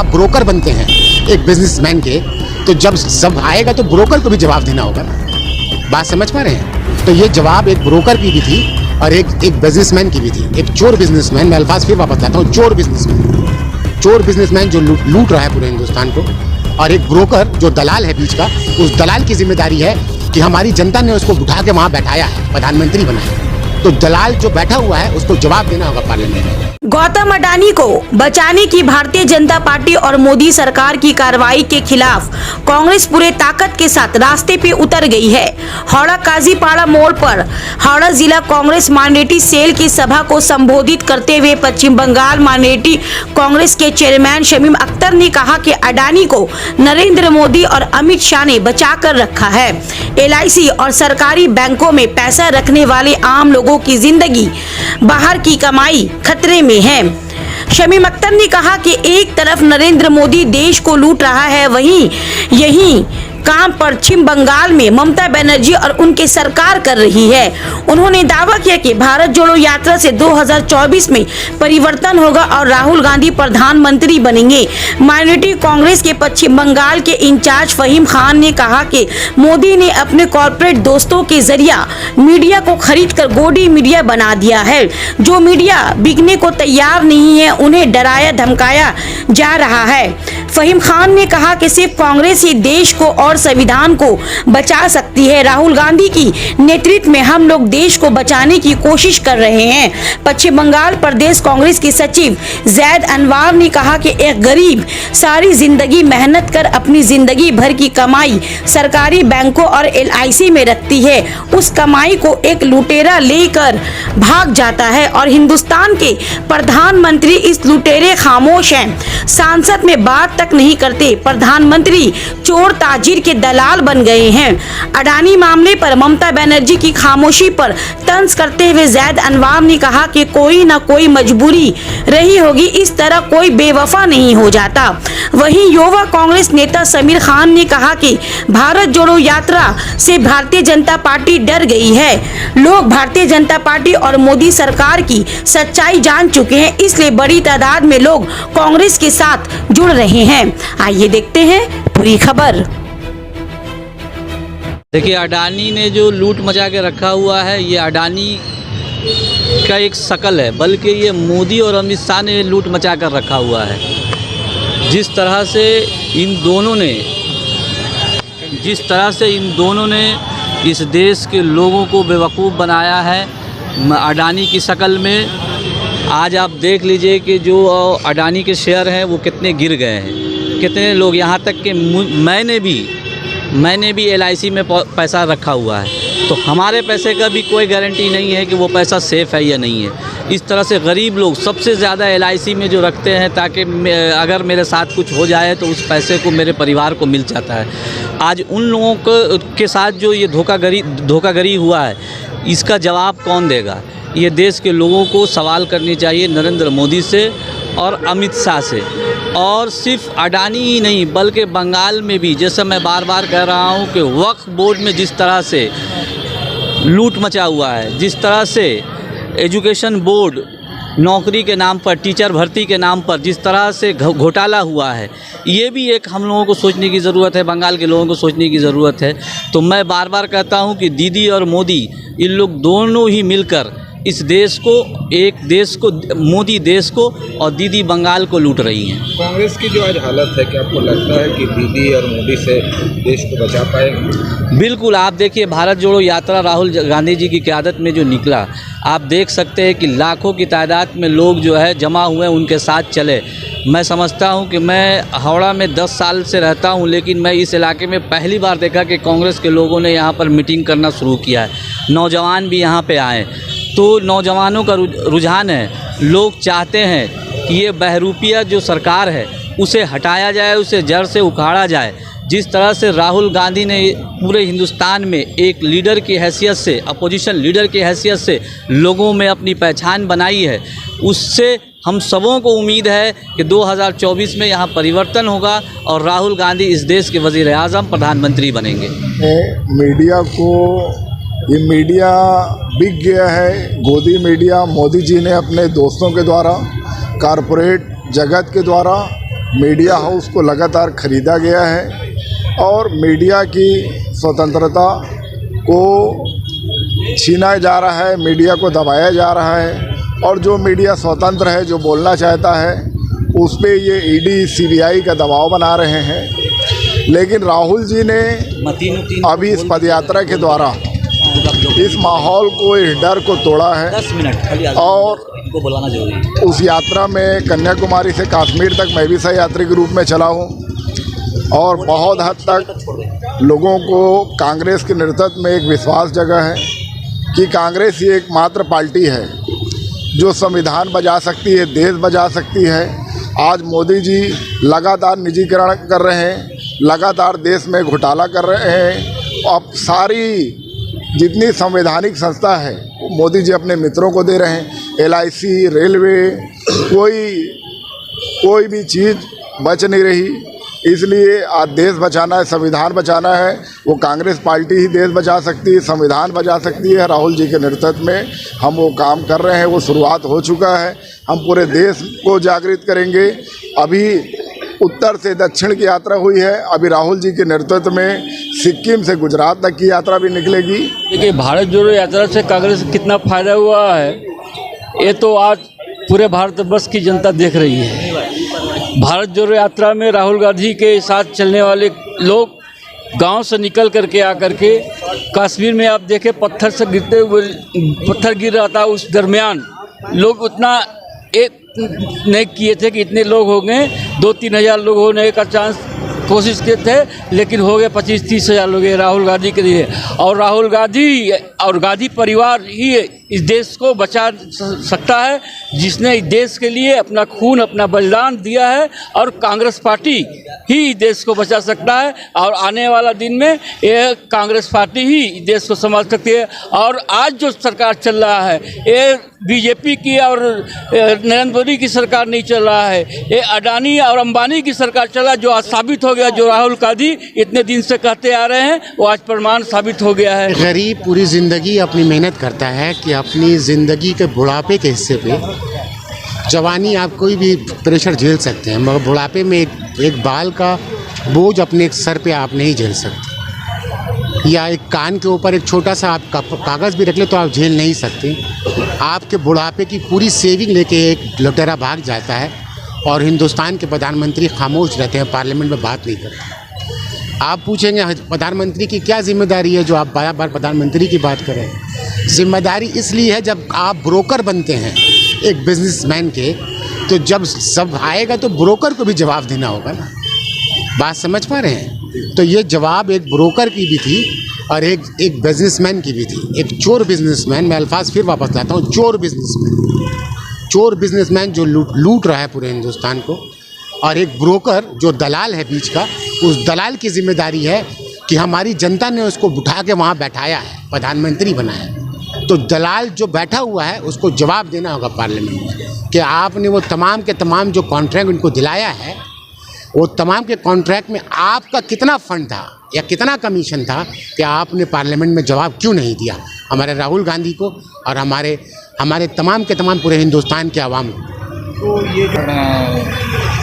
आप ब्रोकर बनते हैं एक बिजनेसमैन के, तो जब आएगा तो ब्रोकर को भी जवाब देना होगा ना। बात समझ पा रहे हैं? तो ये जवाब एक ब्रोकर की भी थी और एक बिजनेसमैन की भी थी। एक चोर बिजनेसमैन, मैं अल्फाज फिर वापस लाता हूँ, चोर बिजनेसमैन जो लूट रहा है पूरे हिंदुस्तान को, और एक ब्रोकर जो दलाल है बीच का, उस दलाल की जिम्मेदारी है कि हमारी जनता ने उसको उठा के वहाँ बैठाया है, प्रधानमंत्री बनाया। तो दलाल जो बैठा हुआ है उसको जवाब देना होगा पार्लियामेंट में। गौतम अडानी को बचाने की भारतीय जनता पार्टी और मोदी सरकार की कार्रवाई के खिलाफ कांग्रेस पूरे ताकत के साथ रास्ते पे उतर गई है। हावड़ा काजीपाड़ा मोड़ पर हावड़ा जिला कांग्रेस माइनॉरिटी सेल की सभा को संबोधित करते हुए पश्चिम बंगाल माइनॉरिटी कांग्रेस के चेयरमैन शमीम अख्तर ने कहा कि अडानी को नरेंद्र मोदी और अमित शाह ने बचा कर रखा है। LIC और सरकारी बैंकों में पैसा रखने वाले आम लोगों की जिंदगी, बाहर की कमाई खतरे में है। शमीम अख्तर ने कहा कि एक तरफ नरेंद्र मोदी देश को लूट रहा है, वहीं यही काम पश्चिम बंगाल में ममता बनर्जी और उनकी सरकार कर रही है। उन्होंने दावा किया कि भारत जोड़ो यात्रा से 2024 में परिवर्तन होगा और राहुल गांधी प्रधानमंत्री बनेंगे। माइनॉरिटी कांग्रेस के पश्चिम बंगाल के इंचार्ज फहीम खान ने कहा कि मोदी ने अपने कॉर्पोरेट दोस्तों के जरिए मीडिया को खरीद कर गोदी मीडिया बना दिया है। जो मीडिया बिकने को तैयार नहीं है, उन्हें डराया धमकाया जा रहा है। फहीम खान ने कहा कि सिर्फ कांग्रेस ही देश को और संविधान को बचा सकती है। राहुल गांधी की नेतृत्व में हम लोग देश को बचाने की कोशिश कर रहे हैं। पश्चिम बंगाल प्रदेश कांग्रेस के सचिव जैद अनवार ने कहा कि एक गरीब सारी जिंदगी मेहनत कर अपनी जिंदगी भर की कमाई सरकारी बैंकों और LIC में रखती है। उस कमाई को एक लुटेरा लेकर भाग जाता है और हिंदुस्तान के प्रधानमंत्री इस लुटेरे खामोश हैं, सांसद में बात तक नहीं करते। प्रधानमंत्री चोर ताजिर के दलाल बन गए हैं। अडानी मामले पर ममता बनर्जी की खामोशी पर तंज करते हुए जैद अनवार ने कहा कि कोई ना कोई मजबूरी रही होगी, इस तरह कोई बेवफा नहीं हो जाता। वहीं युवा कांग्रेस नेता समीर खान ने कहा कि भारत जोड़ो यात्रा से भारतीय जनता पार्टी डर गई है। लोग भारतीय जनता पार्टी और मोदी सरकार की सच्चाई जान चुके हैं, इसलिए बड़ी तादाद में लोग कांग्रेस के साथ जुड़ रहे हैं। आइए देखते हैं पूरी खबर। देखिए, अडानी ने जो लूट मचा के रखा हुआ है, ये अडानी का एक शकल है, बल्कि ये मोदी और अमित शाह ने लूट मचा कर रखा हुआ है। जिस तरह से इन दोनों ने इस देश के लोगों को बेवकूफ़ बनाया है अडानी की शकल में। आज आप देख लीजिए कि जो अडानी के शेयर हैं वो कितने गिर गए हैं, कितने लोग, यहाँ तक कि मैंने भी LIC में पैसा रखा हुआ है, तो हमारे पैसे का भी कोई गारंटी नहीं है कि वो पैसा सेफ़ है या नहीं है। इस तरह से गरीब लोग सबसे ज़्यादा LIC में जो रखते हैं, ताकि अगर मेरे साथ कुछ हो जाए तो उस पैसे को मेरे परिवार को मिल जाता है। आज उन लोगों के साथ जो ये धोखाधड़ी हुआ है, इसका जवाब कौन देगा? ये देश के लोगों को सवाल करनी चाहिए नरेंद्र मोदी से और अमित शाह से। और सिर्फ अडानी ही नहीं, बल्कि बंगाल में भी, जैसे मैं बार बार कह रहा हूँ कि वक्फ बोर्ड में जिस तरह से लूट मचा हुआ है, जिस तरह से एजुकेशन बोर्ड नौकरी के नाम पर, टीचर भर्ती के नाम पर जिस तरह से घोटाला हुआ है, ये भी एक हम लोगों को सोचने की ज़रूरत है, बंगाल के लोगों को सोचने की ज़रूरत है। तो मैं बार बार कहता हूँ कि दीदी और मोदी, इन लोग दोनों ही मिलकर इस देश को, एक देश को, मोदी देश को और दीदी बंगाल को लूट रही हैं। कांग्रेस की जो आज हालत है, क्या आपको लगता है कि दीदी और मोदी से देश को बचा पाएंगे? बिल्कुल। आप देखिए, भारत जोड़ो यात्रा राहुल गांधी जी की क़यादत में जो निकला, आप देख सकते हैं कि लाखों की तादाद में लोग जो है जमा हुए, उनके साथ चले। मैं समझता हूं कि मैं हावड़ा में 10 साल से रहता हूं, लेकिन मैं इस इलाके में पहली बार देखा कि कांग्रेस के लोगों ने यहां पर मीटिंग करना शुरू किया है। नौजवान भी यहां पे आए, तो नौजवानों का रुझान है। लोग चाहते हैं कि ये बहरूपिया जो सरकार है उसे हटाया जाए, उसे जड़ से उखाड़ा जाए। जिस तरह से राहुल गांधी ने पूरे हिंदुस्तान में एक लीडर की हैसियत से, अपोजिशन लीडर की हैसियत से लोगों में अपनी पहचान बनाई है, उससे हम सबों को उम्मीद है कि 2024 में यहाँ परिवर्तन होगा और राहुल गांधी इस देश के वज़ीर आज़म, प्रधानमंत्री बनेंगे। मीडिया को, ये मीडिया बिक गया है। गोदी मीडिया मोदी जी ने अपने दोस्तों के द्वारा, कारपोरेट जगत के द्वारा मीडिया हाउस को लगातार खरीदा गया है और मीडिया की स्वतंत्रता को छीना जा रहा है, मीडिया को दबाया जा रहा है और जो मीडिया स्वतंत्र है, जो बोलना चाहता है, उस पे ये ईडी सीबीआई का दबाव बना रहे हैं। लेकिन राहुल जी ने अभी इस पदयात्रा के द्वारा इस माहौल को, इस डर को तोड़ा है 10 मिनट और इनको बुलाना जरूरी है। उस यात्रा में कन्याकुमारी से कश्मीर तक मैं भी सहयात्री के रूप में चला हूँ और बहुत हद तक लोगों को कांग्रेस के नेतृत्व में एक विश्वास जगा है कि कांग्रेस ही एकमात्र पार्टी है जो संविधान बचा सकती है, देश बचा सकती है। आज मोदी जी लगातार निजीकरण कर रहे हैं, लगातार देश में घोटाला कर रहे हैं। अब सारी जितनी संवैधानिक संस्था है वो मोदी जी अपने मित्रों को दे रहे हैं। LIC, रेलवे, कोई भी चीज़ बच नहीं रही। इसलिए आज देश बचाना है, संविधान बचाना है, वो कांग्रेस पार्टी ही देश बचा सकती है, संविधान बचा सकती है। राहुल जी के नेतृत्व में हम वो काम कर रहे हैं, वो शुरुआत हो चुका है। हम पूरे देश को जागृत करेंगे। अभी उत्तर से दक्षिण की यात्रा हुई है, अभी राहुल जी के नेतृत्व में सिक्किम से गुजरात तक की यात्रा भी निकलेगी। देखिए, भारत जोड़ो यात्रा से कांग्रेस को कितना फायदा हुआ है ये तो आज पूरे भारतवर्ष की जनता देख रही है। भारत जोड़ो यात्रा में राहुल गांधी के साथ चलने वाले लोग गांव से निकल करके आकर के कश्मीर में आप देखें पत्थर से गिरते हुए पत्थर गिर रहा था, उस दरमियान लोग उतना एक नहीं किए थे कि इतने लोग हो गए। 2-3 हज़ार लोग होने का चांस कोशिश किए थे, लेकिन हो गए 25-30 हज़ार लोग राहुल गांधी के लिए। और राहुल गांधी और गांधी परिवार ही इस देश को बचा सकता है, जिसने इस देश के लिए अपना खून, अपना बलिदान दिया है। और कांग्रेस पार्टी ही देश को बचा सकता है और आने वाला दिन में ये कांग्रेस पार्टी ही देश को संभाल सकती है। और आज जो सरकार चल रहा है ये बीजेपी की और नरेंद्र मोदी की सरकार नहीं चल रहा है, ये अडानी और अंबानी की सरकार चल रहा है। जो आज साबित हो गया, जो राहुल गांधी इतने दिन से कहते आ रहे हैं वो आज प्रमाण साबित हो गया है। गरीब पूरी ज़िंदगी अपनी मेहनत करता है कि अपनी ज़िंदगी के बुढ़ापे के हिस्से पे, जवानी आप कोई भी प्रेशर झेल सकते हैं, मगर बुढ़ापे में एक बाल का बोझ अपने सर पे आप नहीं झेल सकते, या एक कान के ऊपर एक छोटा सा आप कागज़ भी रख ले तो आप झेल नहीं सकते। आपके बुढ़ापे की पूरी सेविंग लेके एक लुटेरा भाग जाता है और हिंदुस्तान के प्रधानमंत्री खामोश रहते हैं, पार्लियामेंट में बात नहीं करते। आप पूछेंगे प्रधानमंत्री की क्या जिम्मेदारी है जो आप बार बार प्रधानमंत्री की बात करें। जिम्मेदारी इसलिए है जब आप ब्रोकर बनते हैं एक बिजनेसमैन के, तो जब सब आएगा तो ब्रोकर को भी जवाब देना होगा ना। बात समझ पा रहे हैं? तो ये जवाब एक ब्रोकर की भी थी और एक बिजनेसमैन की भी थी। एक चोर बिजनेसमैन, मैं अल्फाज फिर वापस लाता हूँ, चोर बिजनेसमैन जो लूट रहा है पूरे हिंदुस्तान को, और एक ब्रोकर जो दलाल है बीच का, उस दलाल की जिम्मेदारी है कि हमारी जनता ने उसको उठा के वहाँ बैठाया है, प्रधानमंत्री बनाया। तो दलाल जो बैठा हुआ है उसको जवाब देना होगा पार्लियामेंट में कि आपने वो तमाम के तमाम जो कॉन्ट्रैक्ट उनको दिलाया है, वो तमाम के कॉन्ट्रैक्ट में आपका कितना फ़ंड था या कितना कमीशन था कि आपने पार्लियामेंट में जवाब क्यों नहीं दिया हमारे राहुल गांधी को और हमारे तमाम के तमाम पूरे हिंदुस्तान के आवाम को। तो ये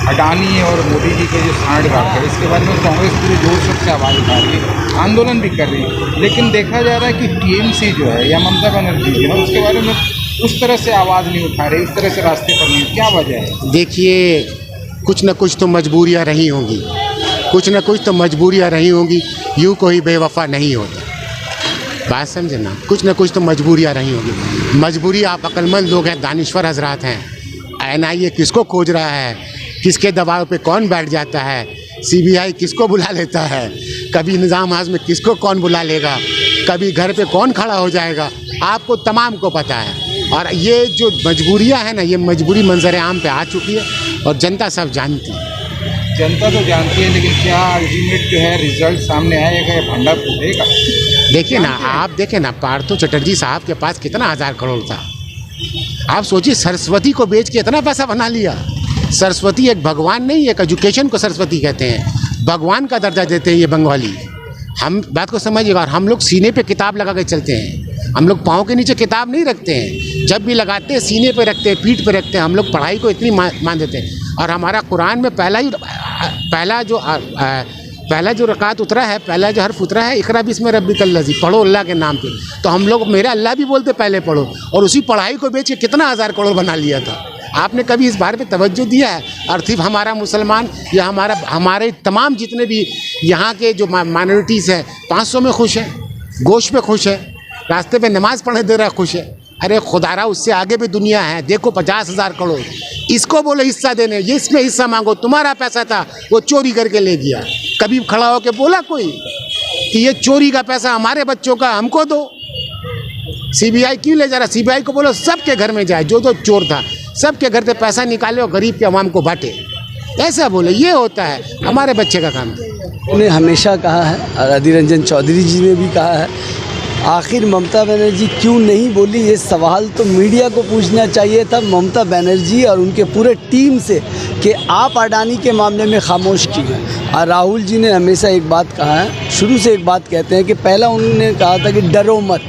अडानी और मोदी जी के जो सांठगांठ है, इसके बारे में कांग्रेस पूरी जोर शोर से आवाज़ उठा रही है, आंदोलन भी कर रही है, लेकिन देखा जा रहा है कि TMC जो है या ममता बनर्जी जो है उसके बारे में उस तरह से आवाज़ नहीं उठा रही, इस तरह से रास्ते पर नहीं। क्या वजह है? देखिए, कुछ न कुछ तो मजबूरियाँ रही होंगी, कुछ न कुछ तो मजबूरियाँ रही होंगी। यूँ कोई बेवफा नहीं होता, बात समझे ना। कुछ न कुछ तो मजबूरियाँ रही होंगी। मजबूरी, आप अक्लमंद लोग हैं, दानिश्वर हजरात हैं। NIA किसको खोज रहा है, किसके दबाव पे कौन बैठ जाता है, CBI किसको बुला लेता है, कभी निज़ाम आज़म में किसको कौन बुला लेगा, कभी घर पे कौन खड़ा हो जाएगा, आपको तमाम को पता है। और ये जो मजबूरियां हैं ना, ये मजबूरी मंजर आम पे आ चुकी है और जनता सब जानती है। जनता तो जानती है, लेकिन क्या अल्टीमेट जो है रिजल्ट सामने आएगा या भंडार फूटेगा? देखिए ना, आप देखें ना, पार्थो चटर्जी साहब के पास कितना 1000 करोड़ था। आप सोचिए, सरस्वती को बेच के इतना पैसा बना लिया। सरस्वती एक भगवान नहीं, एक एजुकेशन को सरस्वती कहते हैं, भगवान का दर्जा देते हैं ये बंगाली। हम बात को समझिएगा। और हम लोग सीने पे किताब लगा के चलते हैं, हम लोग पाँव के नीचे किताब नहीं रखते हैं। जब भी लगाते हैं सीने पे रखते हैं, पीठ पे रखते हैं। हम लोग पढ़ाई को इतनी मान देते हैं। और हमारा कुरान में पहला जो रकात उतरा है, पहला जो हर्फ उतरा है, इकरा बिस्मि रब्बिकल लज़ी, पढ़ो अल्लाह के नाम पे। तो हम लोग, मेरा अल्लाह भी बोलते पहले पढ़ो, और उसी पढ़ाई को बेच के कितना हज़ार करोड़ बना लिया था। आपने कभी इस बारे पे तवज्जो दिया है? और सिर्फ हमारा मुसलमान या हमारे तमाम जितने भी यहाँ के जो माइनॉरिटीज़ हैं 500 में खुश है, गोश्त पे खुश है, रास्ते पे नमाज़ पढ़ने दे रहा खुश है। अरे खुदारा, उससे आगे भी दुनिया है। देखो 50,000 करोड़, इसको बोलो हिस्सा देने, ये इसमें हिस्सा मांगो। तुम्हारा पैसा था, वो चोरी करके ले गया। कभी खड़ा होकर बोला कोई कि ये चोरी का पैसा हमारे बच्चों का, हमको दो? सीबीआई क्यों ले जा रहा? सीबीआई को बोलो सबके घर में जाए, जो चोर था सबके घर से पैसा निकाले और गरीब के अवाम को बांटे। ऐसा बोले, ये होता है हमारे बच्चे का काम। उन्होंने हमेशा कहा है, और अधीर रंजन चौधरी जी ने भी कहा है, आखिर ममता बनर्जी क्यों नहीं बोली? ये सवाल तो मीडिया को पूछना चाहिए था, ममता बनर्जी और उनके पूरे टीम से, कि आप अडानी के मामले में खामोश क्यों हैं। और राहुल जी ने हमेशा एक बात कहा है, शुरू से एक बात कहते हैं कि पहला उन्होंने कहा था कि डरो मत।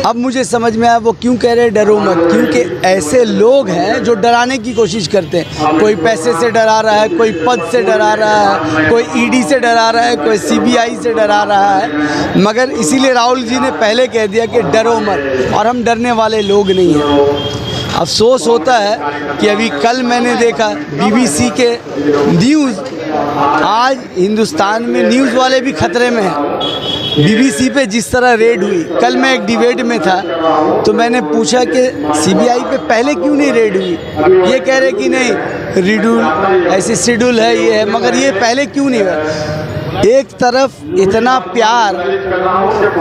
अब मुझे समझ में आया वो क्यों कह रहे हैं डरो मत, क्योंकि ऐसे लोग हैं जो डराने की कोशिश करते हैं। कोई पैसे से डरा रहा है, कोई पद से डरा रहा है, कोई ईडी से डरा रहा है, कोई सीबीआई से डरा रहा है। मगर इसीलिए राहुल जी ने पहले कह दिया कि डरो मत, और हम डरने वाले लोग नहीं हैं। अफसोस होता है कि अभी कल मैंने देखा बीबीसी के न्यूज़, आज हिंदुस्तान में न्यूज़ वाले भी खतरे में हैं। बीबीसी पे जिस तरह रेड हुई, कल मैं एक डिबेट में था तो मैंने पूछा कि सीबीआई पे पहले क्यों नहीं रेड हुई? ये कह रहे कि नहीं रिड्यूल ऐसे शेड्यूल है, ये है, मगर ये पहले क्यों नहीं हुआ? एक तरफ इतना प्यार,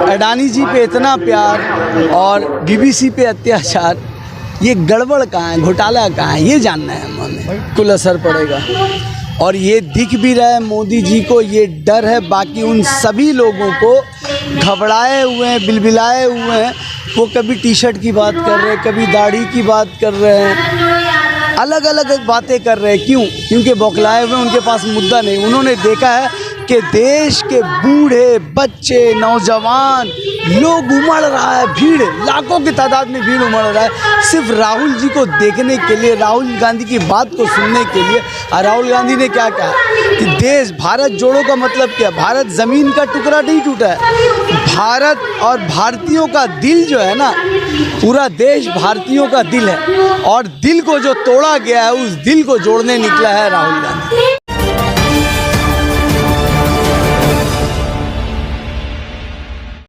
अडानी जी पे इतना प्यार और बीबीसी पे अत्याचार, ये गड़बड़ कहाँ है, घोटाला कहाँ है, ये जानना है हमें। कुल असर पड़ेगा और ये दिख भी रहा है मोदी जी को, ये डर है। बाकी उन सभी लोगों को घबराए हुए हैं, बिलबिलाए हुए हैं, वो कभी टी शर्ट की बात कर रहे हैं, कभी दाढ़ी की बात कर रहे हैं, अलग अलग बातें कर रहे हैं। क्यों? क्योंकि बौखलाए हुए, उनके पास मुद्दा नहीं। उन्होंने देखा है कि देश के बूढ़े, बच्चे, नौजवान लोग उमड़ रहा है, भीड़ लाखों की तादाद में भीड़ उमड़ रहा है सिर्फ राहुल जी को देखने के लिए, राहुल गांधी की बात को सुनने के लिए। और राहुल गांधी ने क्या कहा कि देश भारत जोड़ो का मतलब क्या? भारत ज़मीन का टुकड़ा नहीं टूटा है, भारत और भारतीयों का दिल जो है ना, पूरा देश भारतीयों का दिल है, और दिल को जो तोड़ा गया है उस दिल को जोड़ने निकला है राहुल गांधी।